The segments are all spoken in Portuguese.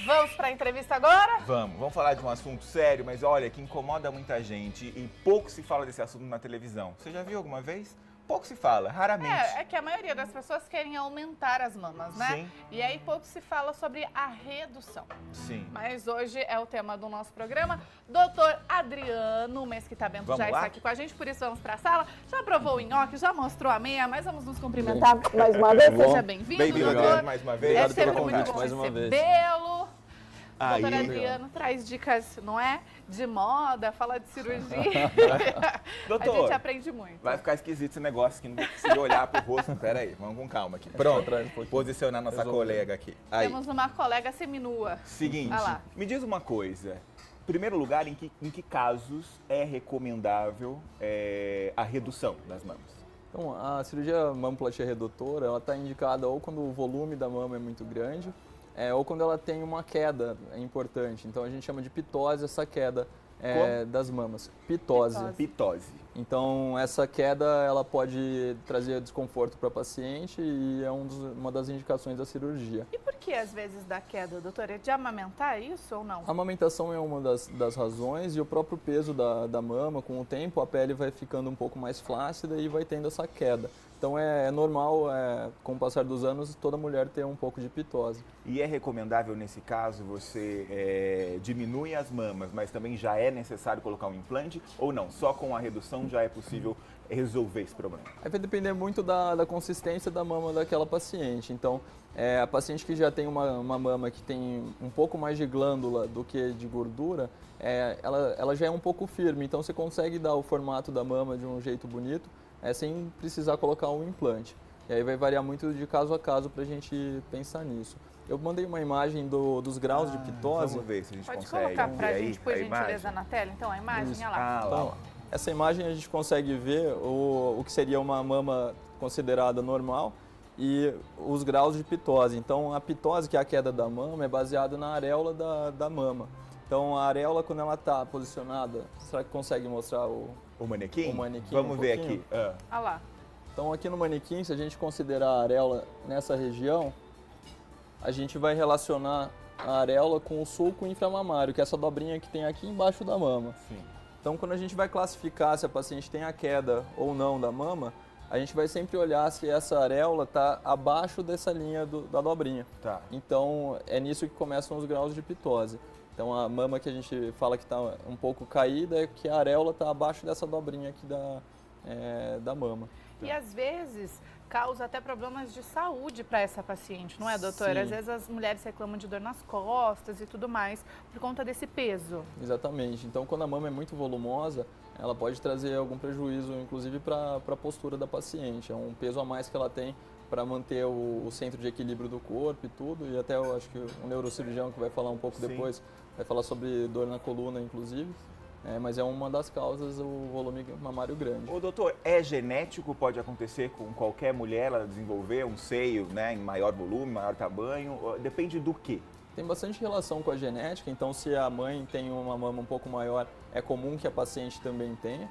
Vamos para a entrevista agora? Vamos falar de um assunto sério, mas olha, que incomoda muita gente e pouco se fala desse assunto na televisão. Você já viu alguma vez? Pouco se fala, raramente. É que a maioria das pessoas querem aumentar as mamas, né? Sim. E aí pouco se fala sobre a redução. Sim. Mas hoje é o tema do nosso programa. Doutor Adriano Mesquita Bento já está aqui com a gente, por isso vamos para a sala. Já provou o nhoque, já mostrou a meia, mas vamos nos cumprimentar mais uma vez. Seja bem-vindo, Bem-vindo, doutor. Adriano, mais uma vez. É Obrigado pelo sempre muito convite bom mais uma vez. recebê-lo. Aí. Doutor Adriano traz dicas, não é? De moda, fala de cirurgia. Doutor, A gente aprende muito. vai ficar esquisito esse negócio que não precisa olhar pro rosto. Pera aí, vamos com calma aqui. Pronto, posicionar nossa colega aqui. Aí. Temos uma colega seminua. Seguinte, Vai lá. me diz uma coisa. Em primeiro lugar, em que casos é recomendável a redução das mamas? Então, a cirurgia mamoplastia redutora, ela está indicada ou quando o volume da mama é muito grande, ou quando ela tem uma queda importante. Então, a gente chama de pitose essa queda das mamas. Pitose. Pitose. Então, essa queda ela pode trazer desconforto para a paciente e é uma das indicações da cirurgia. E por que às vezes dá queda, doutora? É de amamentar isso ou não? A amamentação é uma das razões e o próprio peso da mama, com o tempo, a pele vai ficando um pouco mais flácida e vai tendo essa queda. Então é normal, com o passar dos anos, toda mulher ter um pouco de pitose. E é recomendável, nesse caso, você diminui as mamas, mas também já é necessário colocar um implante? Ou não? Só com a redução já é possível resolver esse problema? Aí vai depender muito da consistência da mama daquela paciente. Então, a paciente que já tem uma mama que tem um pouco mais de glândula do que de gordura, ela já é um pouco firme. Então, você consegue dar o formato da mama de um jeito bonito, sem precisar colocar um implante. E aí vai variar muito de caso a caso para a gente pensar nisso. Eu mandei uma imagem dos graus de pitose. Vamos ver se a gente Pode consegue. colocar para a ver gente, aí por a gentileza, imagem? na tela? Então, a imagem, Isso. olha lá. Lá. Essa imagem a gente consegue ver o que seria uma mama considerada normal e os graus de pitose. Então, a pitose, que é a queda da mama, é baseada na areola da mama. Então, a areola, quando ela está posicionada, será que consegue mostrar o manequim? O manequim Vamos ver pouquinho? aqui. Olha lá. Então, aqui no manequim, se a gente considerar a areola nessa região, a gente vai relacionar a areola com o sulco inframamário, que é essa dobrinha que tem aqui embaixo da mama. Sim. Então, quando a gente vai classificar se a paciente tem a queda ou não da mama, a gente vai sempre olhar se essa areola está abaixo dessa linha da dobrinha. Tá. Então, é nisso que começam os graus de pitose. Então, a mama que a gente fala que está um pouco caída é que a areola está abaixo dessa dobrinha aqui da mama. E às vezes causa até problemas de saúde para essa paciente, não é, doutora? Sim. Às vezes as mulheres reclamam de dor nas costas e tudo mais por conta desse peso. Exatamente. Então, quando a mama é muito volumosa, ela pode trazer algum prejuízo, inclusive para a postura da paciente. É um peso a mais que ela tem para manter o centro de equilíbrio do corpo e tudo. E até eu acho que o neurocirurgião que vai falar um pouco Sim. depois, vai falar sobre dor na coluna, inclusive. Mas é uma das causas o volume mamário grande. Ô, doutor, é genético? Pode acontecer com qualquer mulher ela desenvolver um seio, né, em maior volume, maior tamanho? Depende do quê? Tem bastante relação com a genética, então se a mãe tem uma mama um pouco maior, é comum que a paciente também tenha,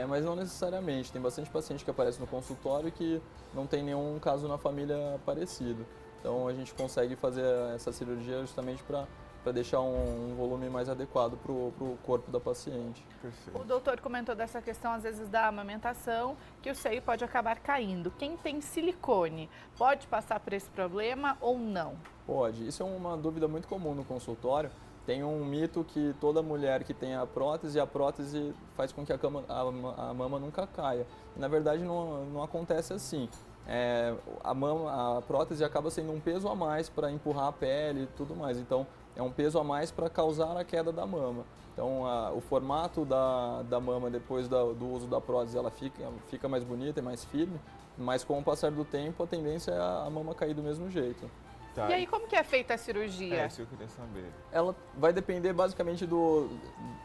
mas não necessariamente. Tem bastante paciente que aparece no consultório que não tem nenhum caso na família parecido. Então a gente consegue fazer essa cirurgia justamente para deixar um volume mais adequado para o corpo da paciente. Perfeito. O doutor comentou dessa questão, às vezes, da amamentação, que o seio pode acabar caindo. Quem tem silicone pode passar por esse problema ou não? Pode. Isso é uma dúvida muito comum no consultório. Tem um mito que toda mulher que tem a prótese faz com que a mama nunca caia. E, na verdade, não acontece assim. A prótese acaba sendo um peso a mais para empurrar a pele e tudo mais. Então, é um peso a mais para causar a queda da mama. Então, o formato da mama depois do uso da prótese, ela fica mais bonita e mais firme, mas com o passar do tempo, a tendência é a mama cair do mesmo jeito. Tá. E aí, como que é feita a cirurgia? É isso que eu queria saber. Ela vai depender basicamente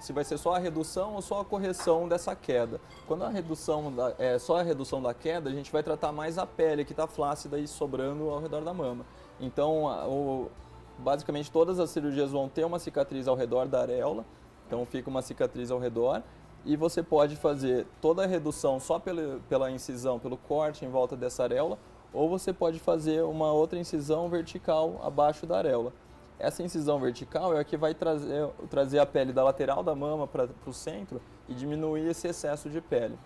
se vai ser só a redução ou só a correção dessa queda. Quando a redução só a redução da queda, a gente vai tratar mais a pele que está flácida e sobrando ao redor da mama. Então, basicamente todas as cirurgias vão ter uma cicatriz ao redor da areola, então fica uma cicatriz ao redor. E você pode fazer toda a redução só pela incisão, pelo corte em volta dessa areola, ou você pode fazer uma outra incisão vertical abaixo da areola. Essa incisão vertical é a que vai trazer a pele da lateral da mama para o centro e diminuir esse excesso de pele.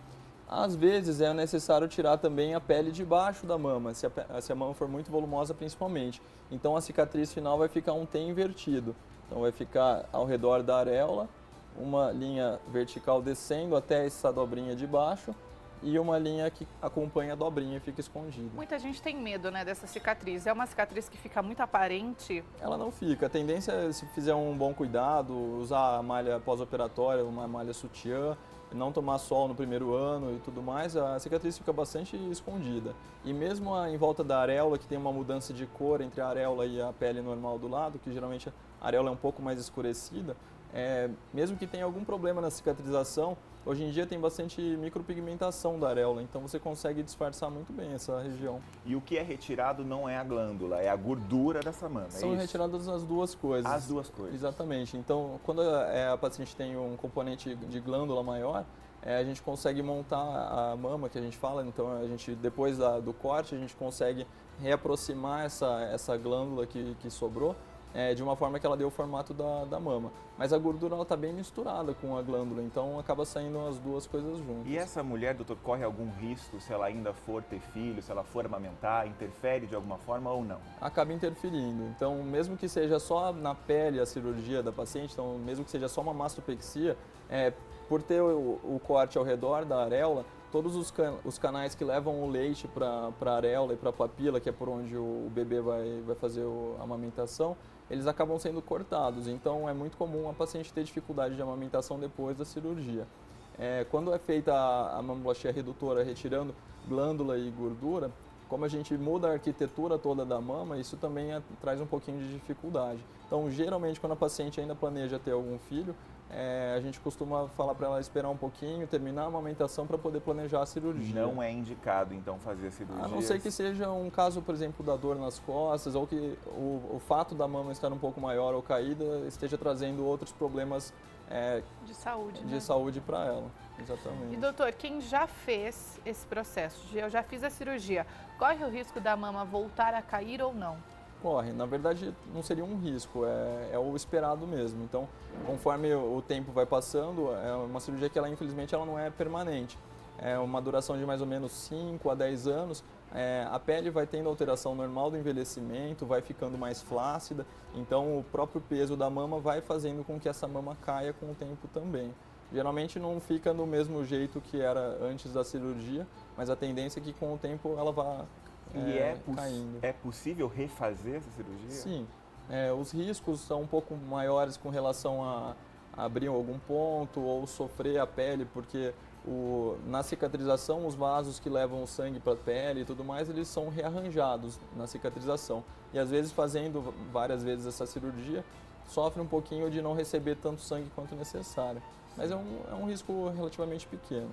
Às vezes é necessário tirar também a pele de baixo da mama, se a mama for muito volumosa principalmente. Então a cicatriz final vai ficar um T invertido. Então vai ficar ao redor da areola, uma linha vertical descendo até essa dobrinha de baixo e uma linha que acompanha a dobrinha e fica escondida. Muita gente tem medo, né, dessa cicatriz. É uma cicatriz que fica muito aparente? Ela não fica. A tendência é, se fizer um bom cuidado, usar a malha pós-operatória, uma malha sutiã, não tomar sol no primeiro ano e tudo mais, a cicatriz fica bastante escondida. E mesmo em volta da areola, que tem uma mudança de cor entre a areola e a pele normal do lado, que geralmente a areola é um pouco mais escurecida, mesmo que tenha algum problema na cicatrização, hoje em dia tem bastante micropigmentação da areola, então você consegue disfarçar muito bem essa região. E o que é retirado não é a glândula, é a gordura dessa mama, São retiradas as duas coisas. As duas coisas. Exatamente. Então, quando a paciente tem um componente de glândula maior, a gente consegue montar a mama, que a gente fala, então a gente, depois do corte, a gente consegue reaproximar essa glândula que sobrou, de uma forma que ela dê o formato da mama. Mas a gordura está bem misturada com a glândula, então acaba saindo as duas coisas juntas. E essa mulher, doutor, corre algum risco se ela ainda for ter filho, se ela for amamentar, interfere de alguma forma ou não? Acaba interferindo. Então, mesmo que seja só na pele a cirurgia da paciente, então mesmo que seja só uma mastopexia, por ter o corte ao redor da areola, todos os canais que levam o leite para a areola e para a papila, que é por onde o bebê vai fazer a amamentação, eles acabam sendo cortados. Então é muito comum a paciente ter dificuldade de amamentação depois da cirurgia. Quando é feita a mamoplastia redutora retirando glândula e gordura, como a gente muda a arquitetura toda da mama, isso também traz um pouquinho de dificuldade. Então, geralmente, quando a paciente ainda planeja ter algum filho, a gente costuma falar para ela esperar um pouquinho, terminar a amamentação para poder planejar a cirurgia. Não é indicado, então, fazer a cirurgia? A não ser que seja um caso, por exemplo, da dor nas costas, ou que o fato da mama estar um pouco maior ou caída esteja trazendo outros problemas de saúde para ela. Exatamente. E doutor, quem já fez esse processo, eu já fiz a cirurgia, corre o risco da mama voltar a cair ou não? Corre. Na verdade, não seria um risco, é o esperado mesmo. Então, conforme o tempo vai passando, é uma cirurgia que infelizmente ela não é permanente. É uma duração de mais ou menos 5 a 10 anos. A pele vai tendo alteração normal do envelhecimento, vai ficando mais flácida, então o próprio peso da mama vai fazendo com que essa mama caia com o tempo também. Geralmente não fica do mesmo jeito que era antes da cirurgia, mas a tendência é que com o tempo ela vá caindo. É possível refazer essa cirurgia? Sim. Os riscos são um pouco maiores com relação a abrir algum ponto ou sofrer a pele, porque na cicatrização os vasos que levam o sangue para a pele e tudo mais, eles são rearranjados na cicatrização. E às vezes fazendo várias vezes essa cirurgia, sofre um pouquinho de não receber tanto sangue quanto necessário. Mas é um risco relativamente pequeno.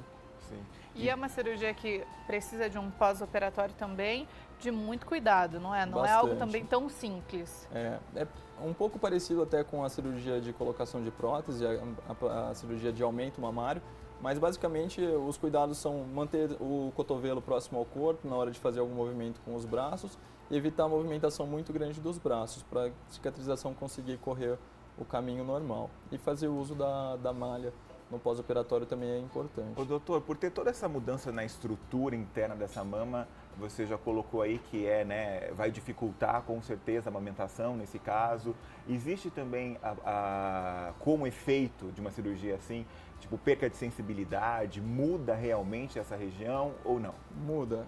Sim. E é uma cirurgia que precisa de um pós-operatório também, de muito cuidado, não é? Não Bastante. É algo também tão simples. É um pouco parecido até com a cirurgia de colocação de prótese, a cirurgia de aumento mamário, mas basicamente os cuidados são manter o cotovelo próximo ao corpo na hora de fazer algum movimento com os braços e evitar a movimentação muito grande dos braços para a cicatrização conseguir correr o caminho normal. E fazer uso da malha no pós-operatório também é importante. Ô, doutor, por ter toda essa mudança na estrutura interna dessa mama, você já colocou aí que vai dificultar com certeza a amamentação nesse caso. Existe também como efeito de uma cirurgia assim, tipo perca de sensibilidade, muda realmente essa região ou não? Muda.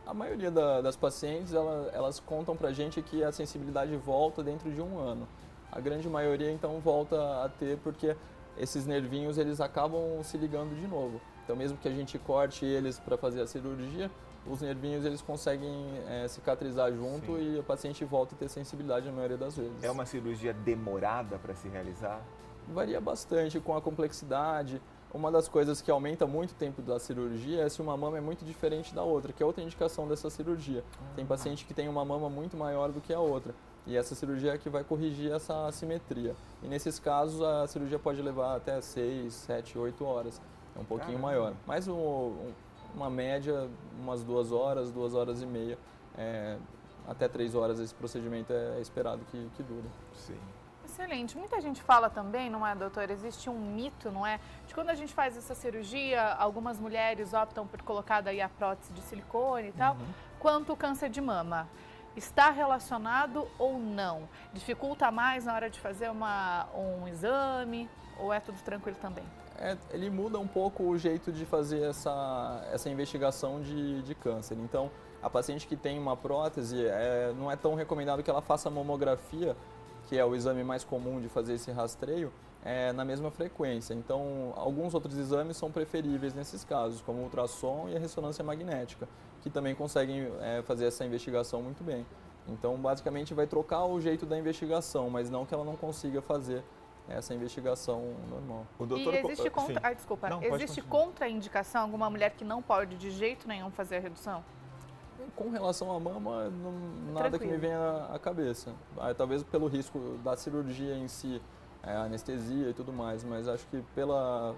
A maioria das pacientes, elas contam pra gente que a sensibilidade volta dentro de um ano. A grande maioria então volta a ter porque esses nervinhos eles acabam se ligando de novo. Então mesmo que a gente corte eles para fazer a cirurgia, os nervinhos eles conseguem cicatrizar junto. Sim. E o paciente volta a ter sensibilidade na maioria das vezes. É uma cirurgia demorada para se realizar? Varia bastante com a complexidade. Uma das coisas que aumenta muito o tempo da cirurgia é se uma mama é muito diferente da outra, que é outra indicação dessa cirurgia. Tem paciente que tem uma mama muito maior do que a outra. E essa cirurgia é que vai corrigir essa assimetria. E nesses casos a cirurgia pode levar até 6, 7, 8 horas. É um pouquinho maior. Mas uma média, umas 2 horas, 2 horas e meia até 3 horas esse procedimento é esperado que dure. Sim. Excelente. Muita gente fala também, não é, doutor? Existe um mito, não é? De quando a gente faz essa cirurgia, algumas mulheres optam por colocar daí a prótese de silicone e tal, quanto o câncer de mama. Está relacionado ou não? Dificulta mais na hora de fazer um exame ou é tudo tranquilo também? Ele muda um pouco o jeito de fazer essa investigação de câncer. Então, a paciente que tem uma prótese, não é tão recomendado que ela faça mamografia, que é o exame mais comum de fazer esse rastreio, na mesma frequência. Então, alguns outros exames são preferíveis nesses casos, como o ultrassom e a ressonância magnética, que também conseguem fazer essa investigação muito bem. Então, basicamente, vai trocar o jeito da investigação, mas não que ela não consiga fazer essa investigação normal. O doutor... E existe existe contraindicação, alguma mulher que não pode de jeito nenhum fazer a redução? Com relação à mama, nada que me venha à cabeça. Talvez pelo risco da cirurgia em si, anestesia e tudo mais, mas acho que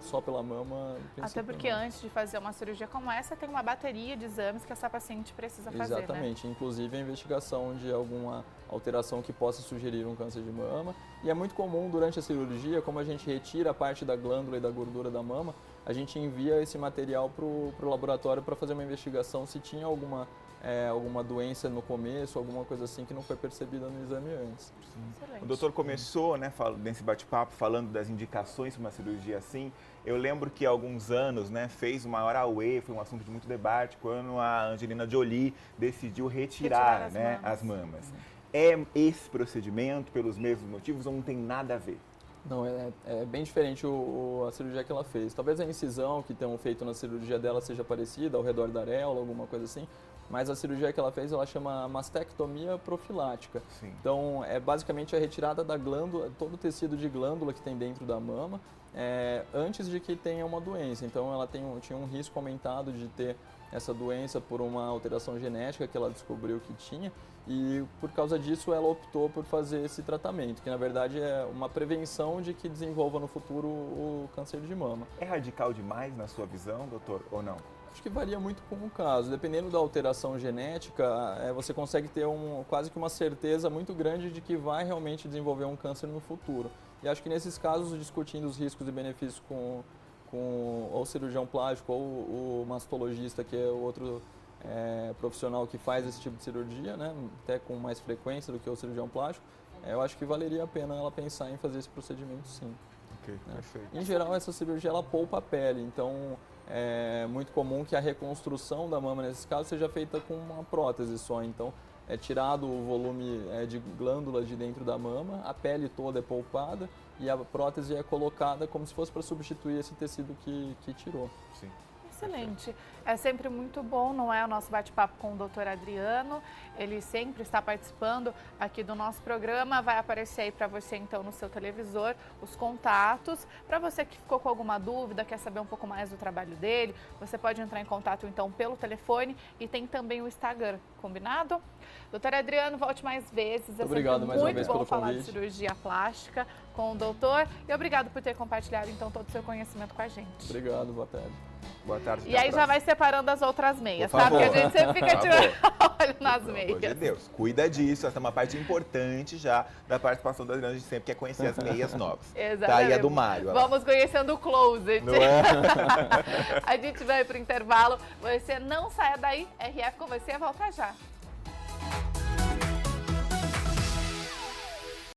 só pela mama... Até porque antes de fazer uma cirurgia como essa, tem uma bateria de exames que essa paciente precisa fazer, Exatamente, né? Inclusive a investigação de alguma alteração que possa sugerir um câncer de mama. E é muito comum durante a cirurgia, como a gente retira a parte da glândula e da gordura da mama, a gente envia esse material para o laboratório para fazer uma investigação se tinha alguma doença no começo, alguma coisa assim que não foi percebida no exame antes. O doutor começou, né, nesse bate-papo, falando das indicações para uma cirurgia assim. Eu lembro que há alguns anos, né, fez o maior auê, foi um assunto de muito debate, quando a Angelina Jolie decidiu retirar as mamas. É esse procedimento pelos mesmos motivos ou não tem nada a ver? Não, é bem diferente a cirurgia que ela fez. Talvez a incisão que tenham feito na cirurgia dela seja parecida, ao redor da areola, alguma coisa assim. Mas a cirurgia que ela fez, ela chama mastectomia profilática. Sim. Então, é basicamente a retirada da glândula, todo o tecido de glândula que tem dentro da mama, antes de que tenha uma doença. Então, ela tinha um risco aumentado de ter essa doença por uma alteração genética que ela descobriu que tinha. E, por causa disso, ela optou por fazer esse tratamento, que, na verdade, é uma prevenção de que desenvolva no futuro o câncer de mama. É radical demais na sua visão, doutor, ou não? Acho que varia muito com o caso. Dependendo da alteração genética, você consegue ter quase que uma certeza muito grande de que vai realmente desenvolver um câncer no futuro. E acho que nesses casos, discutindo os riscos e benefícios com o cirurgião plástico ou o mastologista, que é o outro profissional que faz esse tipo de cirurgia, né, até com mais frequência do que o cirurgião plástico, eu acho que valeria a pena ela pensar em fazer esse procedimento, sim. Ok, perfeito. Em geral, essa cirurgia ela poupa a pele, então é muito comum que a reconstrução da mama, nesses casos, seja feita com uma prótese só. Então, é tirado o volume de glândulas de dentro da mama, a pele toda é poupada e a prótese é colocada como se fosse para substituir esse tecido que tirou. Sim. Excelente. É sempre muito bom, não é, o nosso bate-papo com o doutor Adriano. Ele sempre está participando aqui do nosso programa. Vai aparecer aí para você, então, no seu televisor, os contatos. Para você que ficou com alguma dúvida, quer saber um pouco mais do trabalho dele, você pode entrar em contato, então, pelo telefone e tem também o Instagram, combinado? Doutor Adriano, volte mais vezes. Obrigado mais uma vez pelo convite. Muito bom falar de convite. cirurgia plástica com o doutor. E obrigado por ter compartilhado, então, todo o seu conhecimento com a gente. Obrigado, boa tarde. Boa tarde. E aí já vai separando as outras meias, Por tá? favor. Porque a gente sempre fica tirando olho nas Pelo meias. amor de Deus, cuida disso. Essa é uma parte importante já da participação da Adriana. A gente sempre quer conhecer as meias novas. Exatamente. Tá aí a do Mário. Vamos conhecendo o closet. Não é? A gente vai pro intervalo. Você não saia daí. RF com você, volta já.